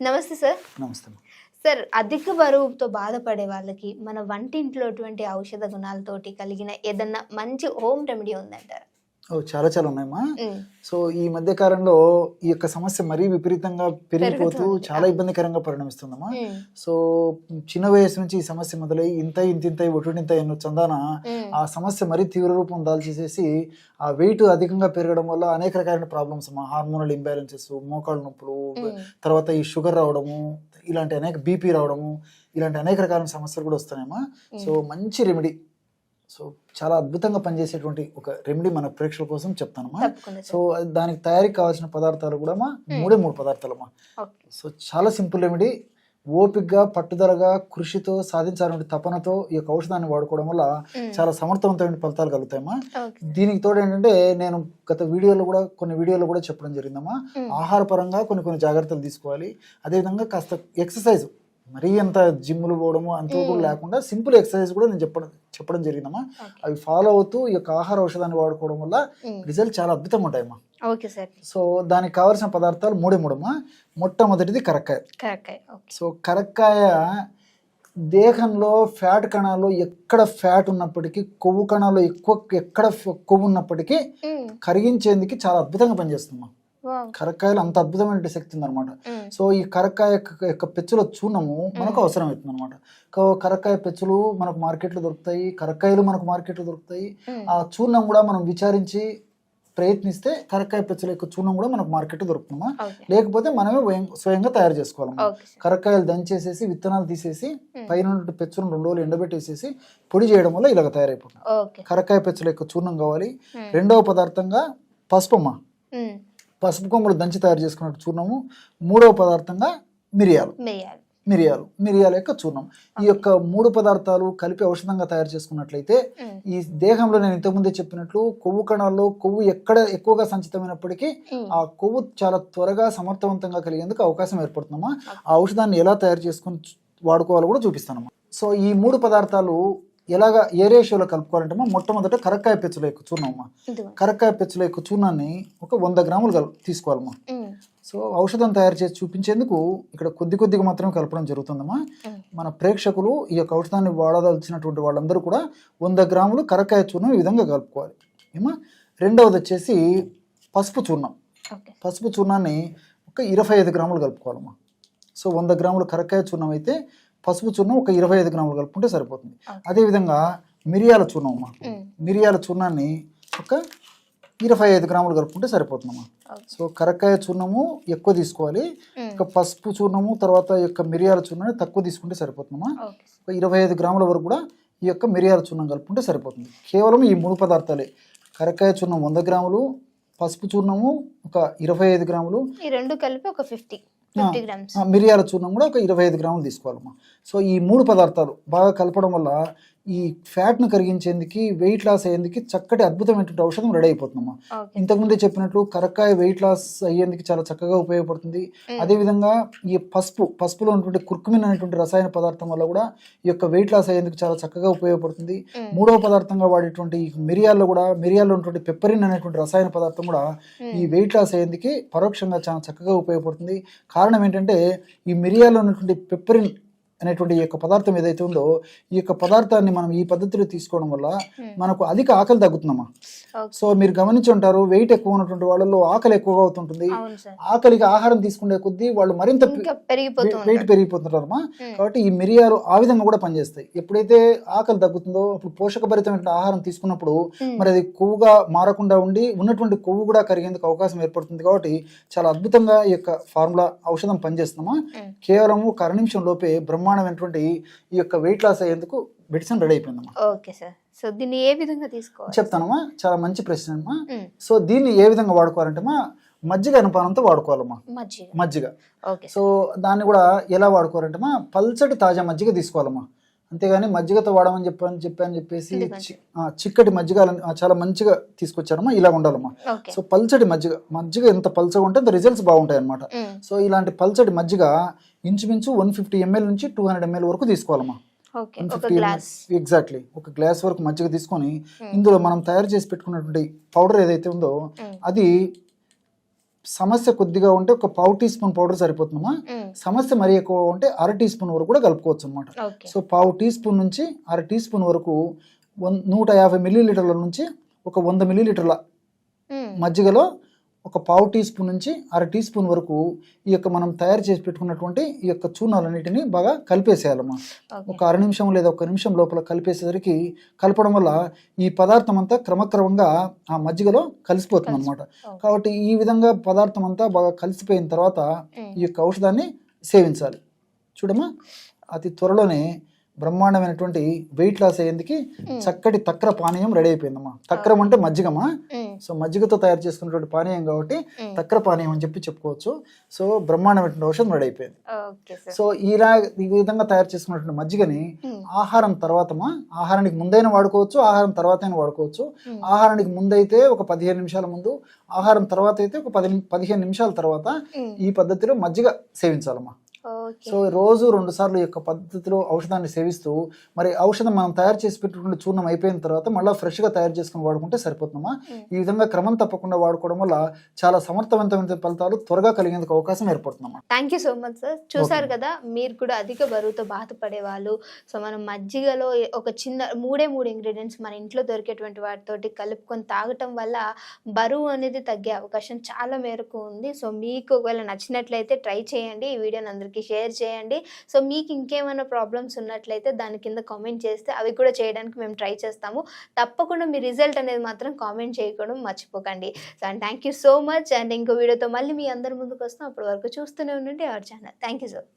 నమస్తే సార్. నమస్తే. సార్, అధిక బరువుతో బాధపడే వాళ్ళకి మన వంటింట్లోటువంటి ఔషధ గుణాలతోటి కలిగిన ఏదన్నా మంచి హోమ్ రెమెడీ ఉందంటారా? చాలా చాలా ఉన్నాయమ్మా. హ్మ్. సో ఈ మధ్య కాలంలో ఈ యొక్క సమస్య మరీ విపరీతంగా పెరిగిపోతూ పెరుగుతుంది. చాలా ఇబ్బందికరంగా పరిణమిస్తుందమ్మా. హ్మ్. సో చిన్న వయసు నుంచి ఈ సమస్య మొదలై ఇంత ఒటుంటింత ఎన్నో చందాన హ్మ్. ఆ సమస్య మరీ తీవ్ర రూపం దాల్చేసేసి ఆ వెయిట్ అధికంగా పెరగడం వల్ల అనేక రకాలైన ప్రాబ్లమ్స్ అమ్మా. హార్మోనల్ ఇంబ్యాలెన్సెస్, మోకాళ్ళ నొప్పులు, హ్మ్. తర్వాత ఈ షుగర్ రావడము, ఇలాంటి అనేక బీపీ రావడము, ఇలాంటి అనేక రకాలైన సమస్యలు కూడా వస్తున్నాయమ్మా. సో మంచి రెమెడీ, సో చాలా అద్భుతంగా పనిచేసేటువంటి ఒక రెమెడీ మన ప్రేక్షకుల కోసం చెప్తానమ్మా. తప్పకుండా సో సార్. దానికి తయారీకి కావాల్సిన పదార్థాలు కూడా మూడు పదార్థాలమ్మా. ఓకే. సో చాలా సింపుల్ రెమెడీ. ఓపికగా, పట్టుదలగా, కృషితో, సాధించాలనే తపనతో ఈ యొక్క ఔషధాన్ని వాడుకోవడం వల్ల చాలా సమర్థవంతమైన ఫలితాలు కలుగుతాయమ్మా. ఓకే. దీనికి తోడు ఏంటంటే నేను గత కొన్ని వీడియోలో కూడా చెప్పడం జరిగిందమ్మా. ఆహార పరంగా కొన్ని జాగ్రత్తలు తీసుకోవాలి. అదేవిధంగా కాస్త ఎక్సర్సైజ్, మరీ అంత జిమ్లు పోవడము అంత కూడా లేకుండా సింపుల్ ఎక్సర్సైజ్ కూడా నేను చెప్పడం జరిగిందమ్మా. అవి ఫాలో అవుతూ ఈ యొక్క ఆహార ఔషధాన్ని వాడుకోవడం వల్ల రిజల్ట్ చాలా అద్భుతంగా ఉంటాయమ్మా. Okay sir. సో దానికి కావాల్సిన పదార్థాలు మూడమ్మా. మొట్టమొదటిది కరక్కాయ. కరెక్ట్. ఓకే. సో కరక్కాయ దేహంలో ఫ్యాట్ కణాలు ఎక్కడ ఫ్యాట్ ఉన్నప్పటికీ, కొవ్వు కణాలు ఎక్కడ కొవ్వు ఉన్నప్పటికీ కరిగించేందుకు చాలా అద్భుతంగా పనిచేస్తుందమ్మా. వావ్. కరక్కాయలు అంత అద్భుతమైన శక్తి ఉందన్నమాట. సో ఈ కరక్కాయ యొక్క పెచ్చుల చూర్ణము మనకు అవసరం అవుతుంది అనమాట. కరక్కాయ పెచ్చులు మనకు మార్కెట్లో దొరుకుతాయి, కరక్కాయలు మనకు మార్కెట్లో దొరుకుతాయి. ఆ చూర్ణం కూడా మనం విచారించి ప్రయత్నిస్తే కరక్కాయ పెచ్చుల యొక్క చూర్ణం కూడా మనకు మార్కెట్లో దొరుకుతుందమ్మా. లేకపోతే మనమే స్వయంగా తయారు చేసుకోవాలమ్మా. కరక్కాయలు దంచేసేసి విత్తనాలు తీసేసి పైన పెచ్చులను 2 రోజులు ఎండబెట్టేసేసి పొడి చేయడం వల్ల ఇలాగ తయారైపోతుంది. కరక్కాయ పెచ్చుల యొక్క చూర్ణం కావాలి. రెండవ పదార్థంగా పసుపు అమ్మా. పసుపు కొమ్మలు దంచి తయారు చేసుకున్న చూర్ణము. మూడవ పదార్థంగా మిరియాల యొక్క చూర్ణం. ఈ యొక్క 3 పదార్థాలు కలిపి ఔషధంగా తయారు చేసుకున్నట్లయితే ఈ దేహంలో నేను ఇంతకుముందే చెప్పినట్లు కొవ్వు కణాల్లో కొవ్వు ఎక్కడ ఎక్కువగా సంచితమైనప్పటికీ ఆ కొవ్వు చాలా త్వరగా సమర్థవంతంగా కలిగేందుకు అవకాశం ఏర్పడుతుందమ్మా. ఆ ఔషధాన్ని ఎలా తయారు చేసుకుని వాడుకోవాలో కూడా చూపిస్తానమ్మా. సో ఈ 3 పదార్థాలు ఎలాగా ఏ రేషియోలో కలుపుకోవాలంటే మొట్టమొదట కరక్కాయ పెచ్చుల యొక్క చూర్ణం అమ్మా. కరక్కాయ పెచ్చుల యొక్క చూర్ణాన్ని ఒక 100 గ్రాములు తీసుకోవాలమ్మా. సో ఔషధం తయారు చేసి చూపించేందుకు ఇక్కడ కొద్దిగా మాత్రమే కలపడం జరుగుతుందమ్మా. మన ప్రేక్షకులు ఈ యొక్క ఔషధాన్ని వాడదలిచినటువంటి వాళ్ళందరూ కూడా 100 గ్రాములు కరక్కాయ చూర్ణం ఈ విధంగా కలుపుకోవాలి ఏమా. రెండవది వచ్చేసి పసుపు చూర్ణం. పసుపు చూర్ణాన్ని ఒక 25 గ్రాములు కలుపుకోవాలమ్మా. సో 100 గ్రాములు కరక్కాయ చూర్ణం అయితే పసుపు చూర్ణం ఒక 25 గ్రాములు కలుపుకుంటే సరిపోతుంది. అదేవిధంగా మిరియాల చూర్ణం అమ్మా. మిరియాల చూర్ణాన్ని ఒక 25 గ్రాములు కలుపుకుంటే సరిపోతుందమ్మా. సో కరక్కాయ చూర్ణము ఎక్కువ తీసుకోవాలి, ఇక పసుపు చూర్ణము తర్వాత యొక్క మిరియాల చూర్ణాన్ని తక్కువ తీసుకుంటే సరిపోతుందమ్మా. ఒక 25 గ్రాముల వరకు కూడా ఈ యొక్క మిరియాల చూర్ణం కలుపుకుంటే సరిపోతుంది. కేవలం ఈ 3 పదార్థాలే, కరక్కాయ చూర్ణం 100 గ్రాములు, పసుపు చూర్ణము ఒక 25 గ్రాములు, ఈ రెండు కలిపి ఒక 50 గ్రామ్స్, మిరియాల చూర్ణం కూడా ఒక 25 గ్రాములు తీసుకోవాలమ్మా. సో ఈ 3 పదార్థాలు బాగా కలపడం వల్ల ఈ ఫ్యాట్ను కరిగించేందుకు, వెయిట్ లాస్ అయ్యేందుకు చక్కటి అద్భుతమైనటువంటి ఔషధం రెడీ అయిపోతుందమ్మా. ఇంతకుముందే చెప్పినట్లు కరక్కాయ వెయిట్ లాస్ అయ్యేందుకు చాలా చక్కగా ఉపయోగపడుతుంది. అదేవిధంగా ఈ పసుపులో ఉన్నటువంటి కుర్కుమిన్ అనేటువంటి రసాయన పదార్థం వల్ల కూడా ఈ యొక్క వెయిట్ లాస్ అయ్యేందుకు చాలా చక్కగా ఉపయోగపడుతుంది. మూడవ పదార్థంగా వాడేటువంటి మిరియాల్లో ఉన్నటువంటి పెప్పరిన్ అనేటువంటి రసాయన పదార్థం కూడా ఈ వెయిట్ లాస్ అయ్యేందుకు పరోక్షంగా చాలా చక్కగా ఉపయోగపడుతుంది. కారణం ఏంటంటే ఈ మిరియాల్లో ఉన్నటువంటి పెప్పరిన్ అనేటువంటి ఈ యొక్క పదార్థం ఏదైతే ఉందో ఈ యొక్క పదార్థాన్ని మనం ఈ పద్ధతిలో తీసుకోవడం వల్ల మనకు అధిక ఆకలి తగ్గుతుందమ్మా. సో మీరు గమనించి ఉంటారు, వెయిట్ ఎక్కువ ఉన్నటువంటి వాళ్ళలో ఆకలి ఎక్కువగా అవుతుంటుంది. ఆకలికి ఆహారం తీసుకునే కొద్దీ వాళ్ళు మరింత వెయిట్ పెరిగిపోతుంటారమ్మా. కాబట్టి ఈ మిరియాలు ఆ విధంగా కూడా పనిచేస్తాయి. ఎప్పుడైతే ఆకలి తగ్గుతుందో అప్పుడు పోషకభరితమైన ఆహారం తీసుకున్నప్పుడు మరి అది కొవ్వుగా మారకుండా ఉండి ఉన్నటువంటి కొవ్వు కూడా కరిగేందుకు అవకాశం ఏర్పడుతుంది. కాబట్టి చాలా అద్భుతంగా ఈ యొక్క ఫార్ములా ఔషధం పనిచేస్తుందమ్మా. కేవలము 1 నిమిషం లోపే బ్రహ్మాండమైనటువంటి ఈ యొక్క వెయిట్ లాస్ అయ్యేందుకు మెడిసిన్ రెడీ అయిపోయిందమ్మా. Okay sir. సో దీన్ని ఏ విధంగా తీసుకోవాలి చెప్తానమ్మా. చాలా మంచి ప్రశ్న అమ్మా. సో దీన్ని ఏ విధంగా వాడుకోవాలంటే మజ్జిగ అనుపానంతో వాడుకోవాలమ్మా. మజ్జిగ. సో దాన్ని కూడా ఎలా వాడుకోవాలంటే పల్చటి తాజా మజ్జిగ తీసుకోవాలమ్మా. అంతేగాని మజ్జిగతో వాడమని చెప్పేసి చిక్కటి మజ్జిగ చాలా మంచిగా తీసుకొచ్చారమ్మా. ఇలా ఉండాలమ్మా. సో పల్చటి మజ్జిగ ఎంత పల్చగా ఉంటే అంత రిజల్ట్స్ బాగుంటాయి అనమాట. సో ఇలాంటి పల్చటి మజ్జిగ ఇంచుమించు 150 ml నుంచి 200 ml వరకు తీసుకోవాలమ్మా. ఎగ్జాక్ట్లీ ఒక గ్లాస్ వరకు మజ్జిగ తీసుకొని ఇందులో మనం తయారు చేసి పెట్టుకున్నటువంటి పౌడర్ ఏదైతే ఉందో అది సమస్య కొద్దిగా ఉంటే ఒక 1/4 టీ స్పూన్ పౌడర్ సరిపోతుందమ్మా. సమస్య మరీ ఎక్కువ ఉంటే 1/2 టీ స్పూన్ వరకు కూడా కలుపుకోవచ్చు అనమాట. ఓకే. సో 1/2 టీ స్పూన్ నుంచి 1/2 టీ స్పూన్ వరకు 150 మిల్లీలీటర్ల నుంచి ఒక 100 మిల్లీలీటర్ల మజ్జిగలో ఒక 1/2 టీ స్పూన్ నుంచి 1/2 టీ స్పూన్ వరకు ఈ యొక్క మనం తయారు చేసి పెట్టుకున్నటువంటి ఈ యొక్క చూర్ణాలన్నిటిని బాగా కలిపేసేయాలమ్మా. ఒక అర నిమిషం లేదా 1 నిమిషం లోపల కలిపేసేసరికి కలపడం వల్ల ఈ పదార్థం అంతా క్రమక్రమంగా ఆ మజ్జిగలో కలిసిపోతుంది అనమాట. కాబట్టి ఈ విధంగా పదార్థం అంతా బాగా కలిసిపోయిన తర్వాత ఈ యొక్క ఔషధాన్ని సేవించాలి. చూడమ్మా, అతి త్వరలోనే బ్రహ్మాండమైనటువంటి వెయిట్ లాస్ అయ్యేందుకు చక్కటి తక్ర పానీయం రెడీ అయిపోయిందమ్మా. తక్రం అంటే మజ్జిగమ్మా. సో మజ్జిగతో తయారు చేసుకున్నటువంటి పానీయం కాబట్టి తక్ర పానీయం అని చెప్పుకోవచ్చు. సో బ్రహ్మాండమైనటువంటి ఔషధం రెడీ అయిపోయింది. సో ఈ విధంగా తయారు చేసుకున్నటువంటి మజ్జిగని ఆహారం తర్వాతమా, ఆహారానికి ముందైనా వాడుకోవచ్చు, ఆహారం తర్వాత అయినా వాడుకోవచ్చు. ఆహారానికి ముందైతే ఒక 15 నిమిషాల ముందు, ఆహారం తర్వాత అయితే ఒక 15 నిమిషాల తర్వాత ఈ పద్ధతిలో మజ్జిగ సేవించాలమ్మా. సో రోజు 2 సార్లు ఈ యొక్క పద్ధతిలో ఔషధాన్ని సేవిస్తూ, మరి ఔషధం మనం తయారు చేసి పెట్టుకున్న చూర్ణం అయిపోయిన తర్వాత మళ్ళీ ఫ్రెష్గా తయారు చేసుకుని వాడుకుంటే సరిపోతుందమ్మా. ఈ విధంగా క్రమం తప్పకుండా వాడుకోవడం వల్ల చాలా సమర్థవంతమైన ఫలితాలు త్వరగా కలిగేందుకు అవకాశం ఏర్పడుతుందమ్మా. Thank you so much sir. చూసారు కదా, మీరు కూడా అధిక బరువుతో బాధపడే వాళ్ళు, సో మనం మజ్జిగలో ఒక చిన్న 3 ఇంగ్రీడియంట్స్ మన ఇంట్లో దొరికేటువంటి వాటితోటి కలుపుకొని తాగటం వల్ల బరువు అనేది తగ్గే అవకాశం చాలా మేరకు ఉంది. సో మీకు ఒకవేళ నచ్చినట్లయితే ట్రై చేయండి, ఈ వీడియోని అందరికీ షేర్ చేయండి. సో మీకు ఇంకేమైనా ప్రాబ్లమ్స్ ఉన్నట్లయితే దాని కింద కామెంట్ చేస్తే అవి కూడా చేయడానికి మేము ట్రై చేస్తాము. తప్పకుండా మీ రిజల్ట్ అనేది మాత్రం కామెంట్ చేయడం మర్చిపోకండి. So and thank you so much. And ఇంకో వీడియోతో మళ్ళీ మీ అందరి ముందుకు వస్తాం. అప్పటి వరకు చూస్తూనే ఉండండి our channel. Thank you sir.